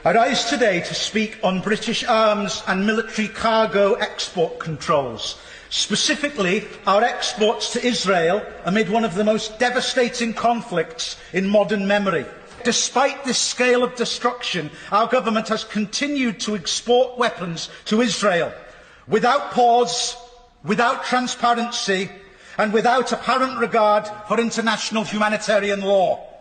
I rise today to speak on British arms and military cargo export controls, specifically our exports to Israel amid one of the most devastating conflicts in modern memory. Despite this scale of destruction, our government has continued to export weapons to Israel without pause, without transparency, and without apparent regard for international humanitarian law.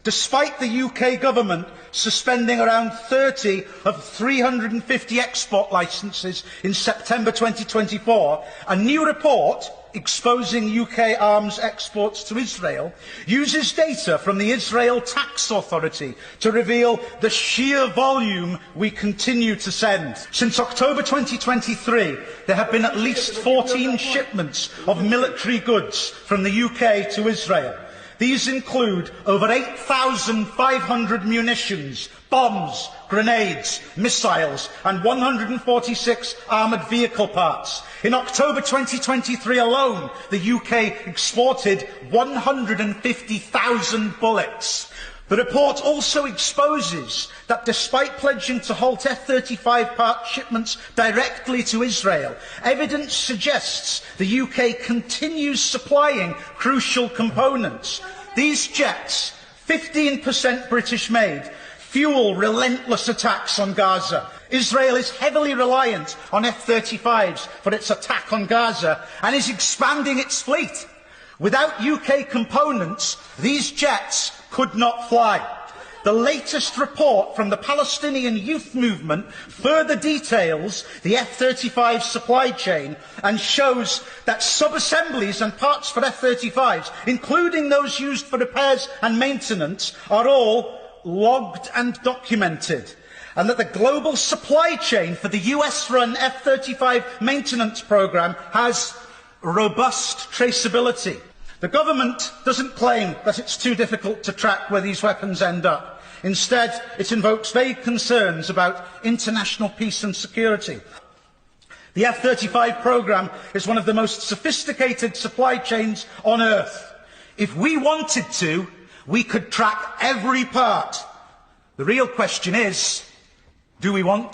Despite the UK government suspending around 30 of 350 export licences in September 2024, a new report exposing UK arms exports to Israel uses data from the Israel Tax Authority to reveal the sheer volume we continue to send. Since October 2023, there have been at least 14 shipments of military goods from the UK to Israel. These include over 8,500 munitions, bombs, grenades, missiles and 146 armoured vehicle parts. In October 2023 alone, the UK exported 150,000 bullets. The report also exposes that despite pledging to halt F-35 part shipments directly to Israel, evidence suggests the UK continues supplying crucial components. These jets, 15% British made, fuel relentless attacks on Gaza. Israel is heavily reliant on F-35s for its attack on Gaza and is expanding its fleet. Without UK components, these jets could not fly. The latest report from the Palestinian Youth Movement further details the F-35 supply chain and shows that sub-assemblies and parts for F-35s, including those used for repairs and maintenance, are all logged and documented, and that the global supply chain for the US-run F-35 maintenance programme has robust traceability. The government doesn't claim that it's too difficult to track where these weapons end up. Instead, it invokes vague concerns about international peace and security. The F-35 programme is one of the most sophisticated supply chains on earth. If we wanted to, we could track every part. The real question is, do we want to?